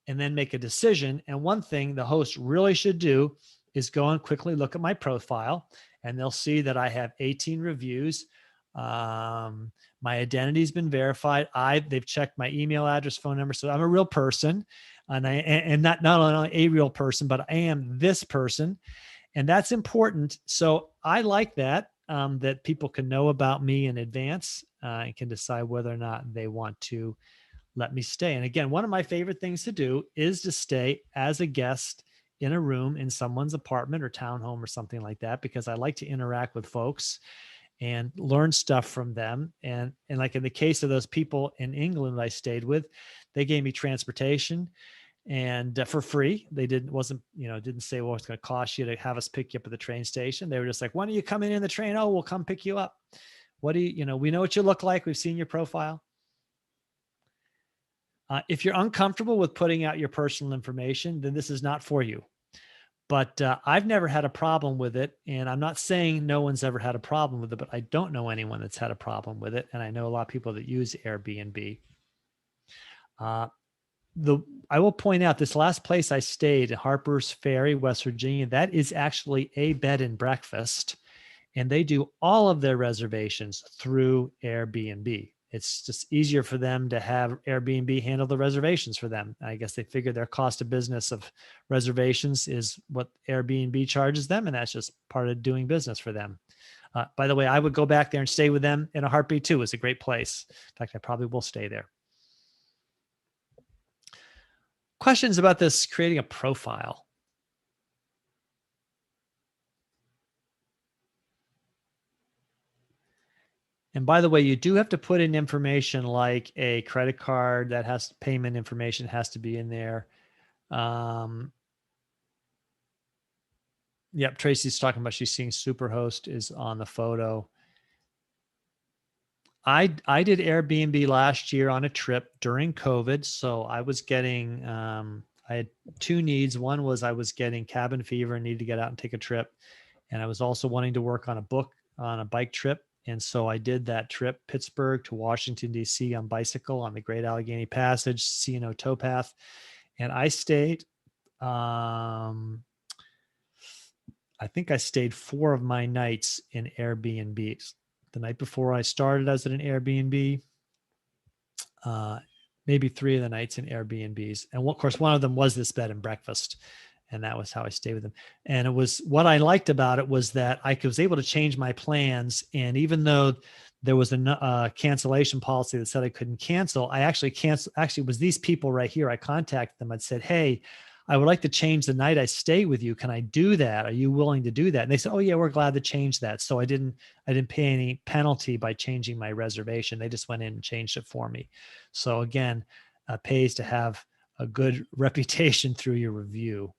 and then make a decision. And one thing the host really should do is go and quickly look at my profile, and they'll see that I have 18 reviews. My identity's been verified. They've checked my email address, phone number. So I'm a real person, and not only a real person, but I am this person. And that's important. So I like that, that people can know about me in advance, and can decide whether or not they want to let me stay. And again, one of my favorite things to do is to stay as a guest in a room in someone's apartment or townhome or something like that, because I like to interact with folks and learn stuff from them. And like in the case of those people in England I stayed with, they gave me transportation and for free. They didn't say, well, it's going to cost you to have us pick you up at the train station. They were just like, when are you coming in the train? Oh, we'll come pick you up. What do you, we know what you look like. We've seen your profile. If you're uncomfortable with putting out your personal information, then this is not for you. But I've never had a problem with it. And I'm not saying no one's ever had a problem with it, but I don't know anyone that's had a problem with it. And I know a lot of people that use Airbnb. I will point out this last place I stayed, Harper's Ferry, West Virginia, that is actually a bed and breakfast. And they do all of their reservations through Airbnb. It's just easier for them to have Airbnb handle the reservations for them. I guess they figure their cost of business of reservations is what Airbnb charges them, and that's just part of doing business for them. By the way, I would go back there and stay with them in a heartbeat too. It's a great place. In fact, I probably will stay there. Questions about this creating a profile? And by the way, you do have to put in information like a credit card that has payment information has to be in there. Yep, Tracy's talking about she's seeing Superhost is on the photo. I did Airbnb last year on a trip during COVID. So I was getting, I had two needs. One was I was getting cabin fever and needed to get out and take a trip. And I was also wanting to work on a bike trip. And so I did that trip, Pittsburgh to Washington, D.C. on bicycle on the Great Allegheny Passage, C&O towpath. And I stayed, I think I stayed 4 of my nights in Airbnbs. The night before I started, I was at an Airbnb, maybe 3 of the nights in Airbnbs. And of course, one of them was this bed and breakfast. And that was how I stayed with them. And it was, what I liked about it was that I was able to change my plans. And even though there was a cancellation policy that said I couldn't cancel, I actually canceled. Actually, it was these people right here. I contacted them. I'd said, hey, I would like to change the night I stay with you. Can I do that? Are you willing to do that? And they said, oh yeah, we're glad to change that. So I didn't pay any penalty by changing my reservation. They just went in and changed it for me. So again, pays to have a good reputation through your review.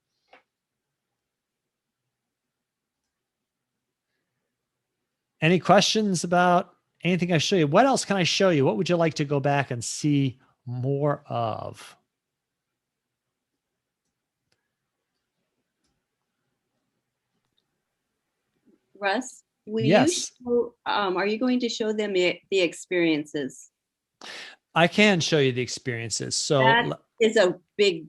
Any questions about anything I show you? What else can I show you? What would you like to go back and see more of? Russ, yes. Are you going to show them the experiences? I can show you the experiences. So that is a big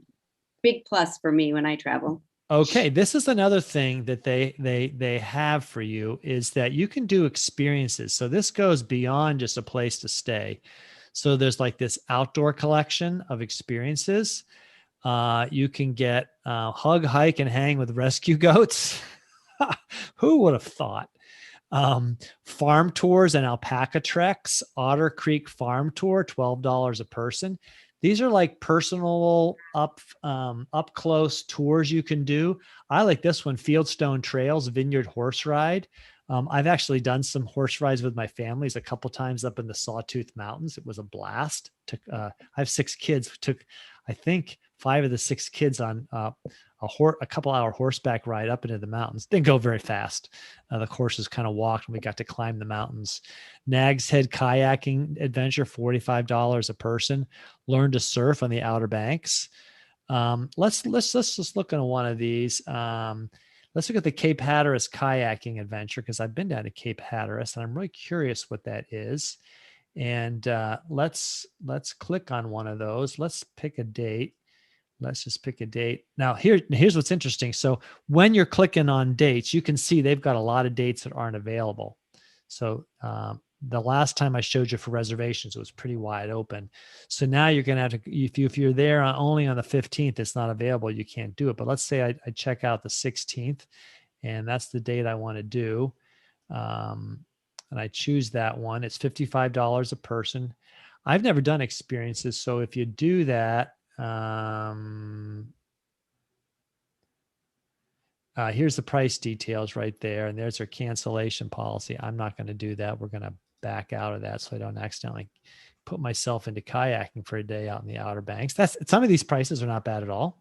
plus for me when I travel. Okay, this is another thing that they have for you is that you can do experiences. So this goes beyond just a place to stay. So there's like this outdoor collection of experiences. You can get hug, hike, and hang with rescue goats. Who would have thought? Farm tours and alpaca treks, Otter Creek Farm Tour, $12 a person. These are like personal up close tours you can do. I like this one, Fieldstone Trails Vineyard Horse Ride. I've actually done some horse rides with my families a couple times up in the Sawtooth Mountains. It was a blast. I have 6 kids. Took, I think, 5 of the 6 kids on a couple hour horseback ride up into the mountains. Didn't go very fast. The horses kind of walked and we got to climb the mountains. Nags Head kayaking adventure, $45 a person. Learn to surf on the Outer Banks. Let's just look at one of these. Let's look at the Cape Hatteras kayaking adventure because I've been down to Cape Hatteras and I'm really curious what that is. And let's click on one of those. Let's pick a date. let's just pick a date. Now here's what's interesting. So when you're clicking on dates, you can see they've got a lot of dates that aren't available. So the last time I showed you for reservations, it was pretty wide open. So now you're going to have to, if you're there only on the 15th, it's not available. You can't do it. But let's say I check out the 16th, and that's the date I want to do. And I choose that one. It's $55 a person. I've never done experiences. So if you do that, here's the price details right there. And there's our cancellation policy. I'm not going to do that. We're going to back out of that so I don't accidentally put myself into kayaking for a day out in the Outer Banks. Some of these prices are not bad at all,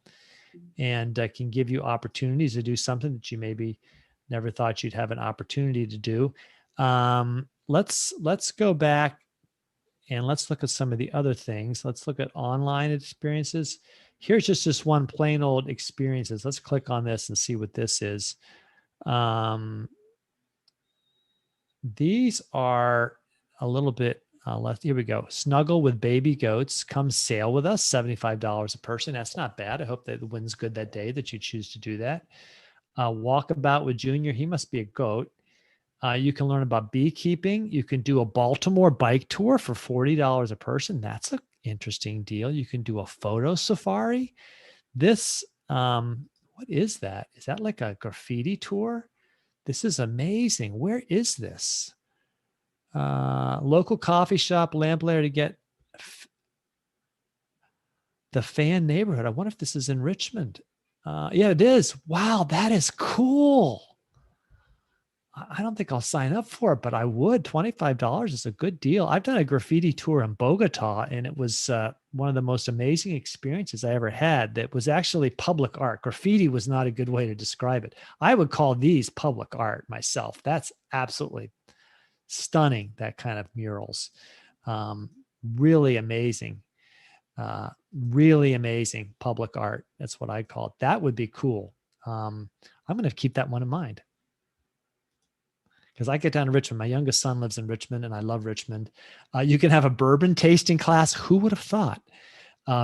and can give you opportunities to do something that you maybe never thought you'd have an opportunity to do. Let's go back and let's look at some of the other things. Let's look at online experiences. Here's just this one plain old experiences. Let's click on this and see what this is. These are a little bit less. Here we go. Snuggle with baby goats. Come sail with us. $75 a person. That's not bad. I hope that the wind's good that day that you choose to do that. Walkabout with Junior. He must be a goat. You can learn about beekeeping. You can do a Baltimore bike tour for $40 a person. That's an interesting deal. You can do a photo safari. This, what is that? Is that like a graffiti tour? This is amazing. Where is this? Local coffee shop, lamplighter to get the fan neighborhood. I wonder if this is in Richmond. Yeah, it is. Wow, that is cool. I don't think I'll sign up for it, but I would. $25 is a good deal. I've done a graffiti tour in Bogota, and it was one of the most amazing experiences I ever had. That was actually public art. Graffiti was not a good way to describe it. I would call these public art myself. That's absolutely stunning, that kind of murals. Really amazing. Really amazing public art. That's what I call it. That would be cool. I'm going to keep that one in mind. Because I get down to Richmond. My youngest son lives in Richmond, and I love Richmond. You can have a bourbon tasting class. Who would have thought?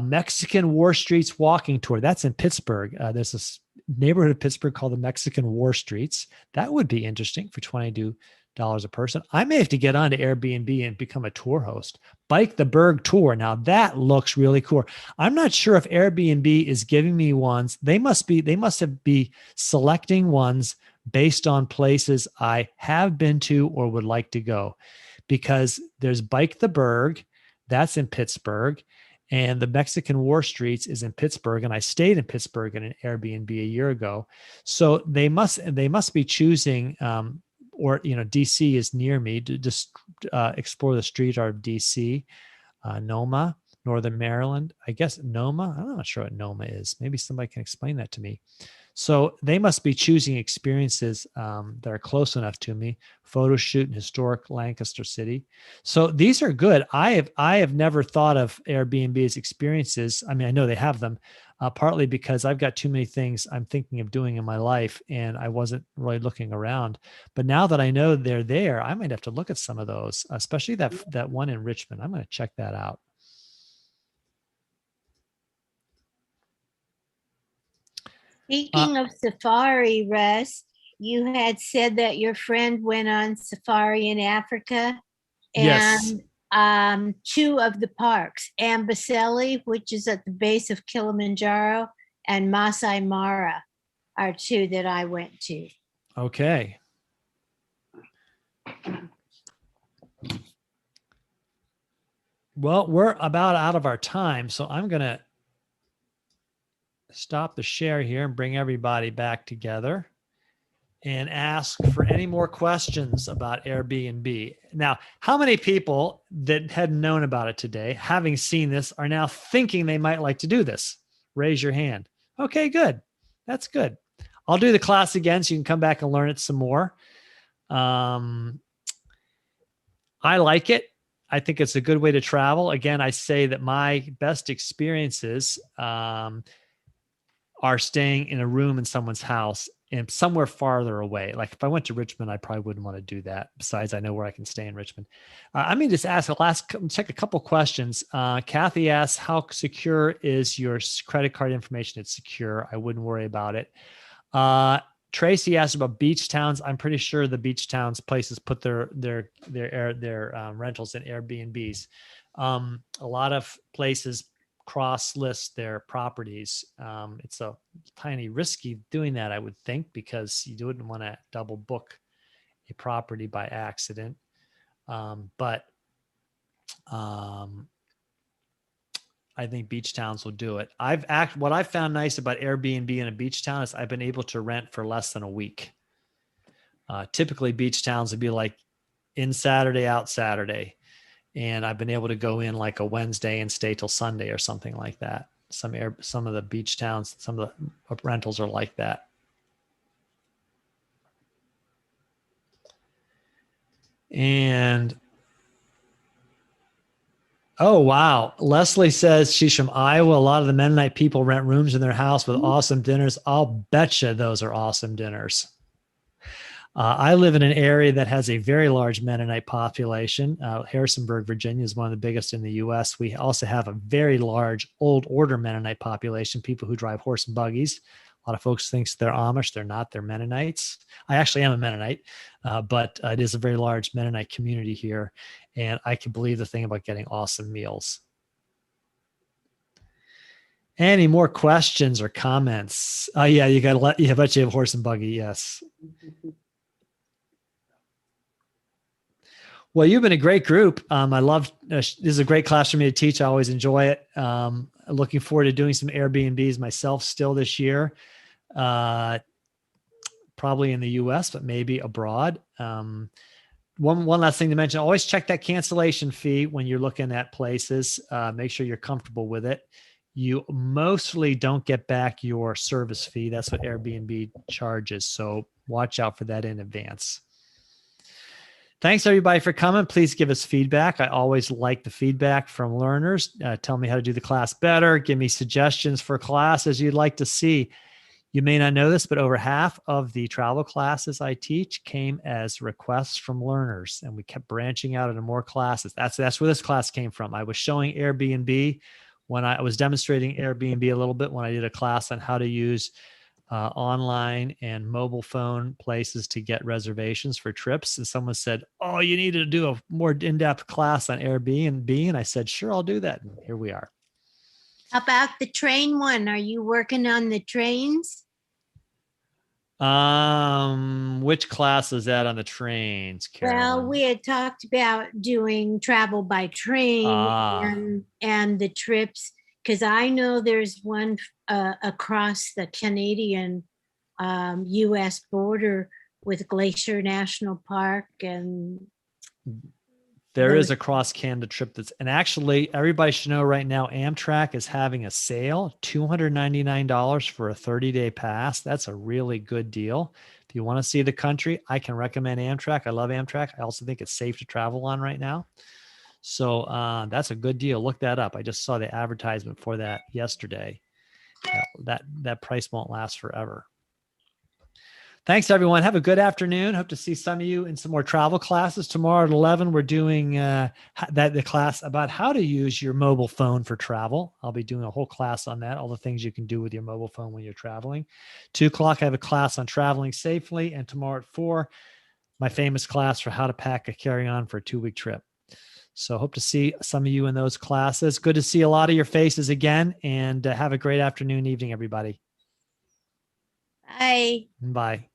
Mexican War Streets walking tour. That's in Pittsburgh. There's this neighborhood of Pittsburgh called the Mexican War Streets. That would be interesting for $22 a person. I may have to get onto Airbnb and become a tour host. Bike the Berg tour. Now that looks really cool. I'm not sure if Airbnb is giving me ones. They must be selecting ones based on places I have been to or would like to go, because there's Bike the Berg, that's in Pittsburgh, and the Mexican War Streets is in Pittsburgh, and I stayed in Pittsburgh in an Airbnb a year ago. So they must be choosing, or DC is near me, to just explore the street art of DC, Noma, Northern Maryland. I guess Noma. I'm not sure what Noma is. Maybe somebody can explain that to me. So they must be choosing experiences that are close enough to me. Photo shoot in historic Lancaster City. So these are good. I have never thought of Airbnb as experiences. I mean, I know they have them, partly because I've got too many things I'm thinking of doing in my life, and I wasn't really looking around. But now that I know they're there, I might have to look at some of those, especially that one in Richmond. I'm going to check that out. Speaking of safari, Russ, you had said that your friend went on safari in Africa, Yes. and two of the parks, Amboseli, which is at the base of Kilimanjaro, and Masai Mara are two that I went to. Okay. Well, we're about out of our time, so I'm going to stop the share here and bring everybody back together and ask for any more questions about Airbnb. Now, how many people that hadn't known about it today, having seen this, are now thinking they might like to do this? Raise your hand. Okay, good. That's good. I'll do the class again so you can come back and learn it some more. I like it. I think it's a good way to travel. Again, I say that my best experiences are staying in a room in someone's house and somewhere farther away. Like if I went to Richmond, I probably wouldn't want to do that. Besides, I know where I can stay in Richmond. I mean, just check a couple questions. Kathy asks, how secure is your credit card information? It's secure. I wouldn't worry about it. Tracy asked about beach towns. I'm pretty sure the beach towns places put their rentals in Airbnbs. A lot of places cross list their properties. It's a tiny risky doing that, I would think, because you wouldn't want to double book a property by accident. But I think beach towns will do it. What I've found nice about Airbnb in a beach town is I've been able to rent for less than a week. Typically beach towns would be like in Saturday, out Saturday. And I've been able to go in like a Wednesday and stay till Sunday or something like that. Some of the beach towns, some of the rentals are like that. And oh, wow. Leslie says she's from Iowa. A lot of the Mennonite people rent rooms in their house with awesome dinners. I'll betcha those are awesome dinners. I live in an area that has a very large Mennonite population. Harrisonburg, Virginia is one of the biggest in the U.S. We also have a very large old order Mennonite population, people who drive horse and buggies. A lot of folks think they're Amish. They're not. They're Mennonites. I actually am a Mennonite, but it is a very large Mennonite community here. And I can believe the thing about getting awesome meals. Any more questions or comments? Oh, yeah, you got to I bet you have horse and buggy. Yes. Well, you've been a great group. I love this is a great class for me to teach. I always enjoy it. Looking forward to doing some Airbnbs myself still this year, probably in the US, but maybe abroad. One last thing to mention, always check that cancellation fee when you're looking at places. Make sure you're comfortable with it. You mostly don't get back your service fee. That's what Airbnb charges. So watch out for that in advance. Thanks, everybody, for coming. Please give us feedback. I always like the feedback from learners. Tell me how to do the class better. Give me suggestions for classes you'd like to see. You may not know this, but over half of the travel classes I teach came as requests from learners, and we kept branching out into more classes. That's where this class came from. I was showing Airbnb when I was demonstrating Airbnb a little bit when I did a class on how to use online and mobile phone places to get reservations for trips. And someone said, oh, you need to do a more in-depth class on Airbnb. And I said, sure, I'll do that. And here we are. How about the train one? Are you working on the trains? Which class is that on the trains, Carolyn? Well, we had talked about doing travel by train and the trips, because I know there's one across the Canadian U.S. border with Glacier National Park, and there is a cross Canada trip and actually everybody should know right now Amtrak is having a sale, $299 for a 30-day pass. That's a really good deal. If you want to see the country, I can recommend Amtrak. I love Amtrak. I also think it's safe to travel on right now. So that's a good deal. Look that up. I just saw the advertisement for that yesterday. That price won't last forever. Thanks, everyone. Have a good afternoon. Hope to see some of you in some more travel classes. Tomorrow at 11, we're doing the class about how to use your mobile phone for travel. I'll be doing a whole class on that, all the things you can do with your mobile phone when you're traveling. 2 o'clock, I have a class on traveling safely. And tomorrow at 4, my famous class for how to pack a carry-on for a 2-week trip. So hope to see some of you in those classes. Good to see a lot of your faces again. And have a great afternoon, evening, everybody. Bye. Bye.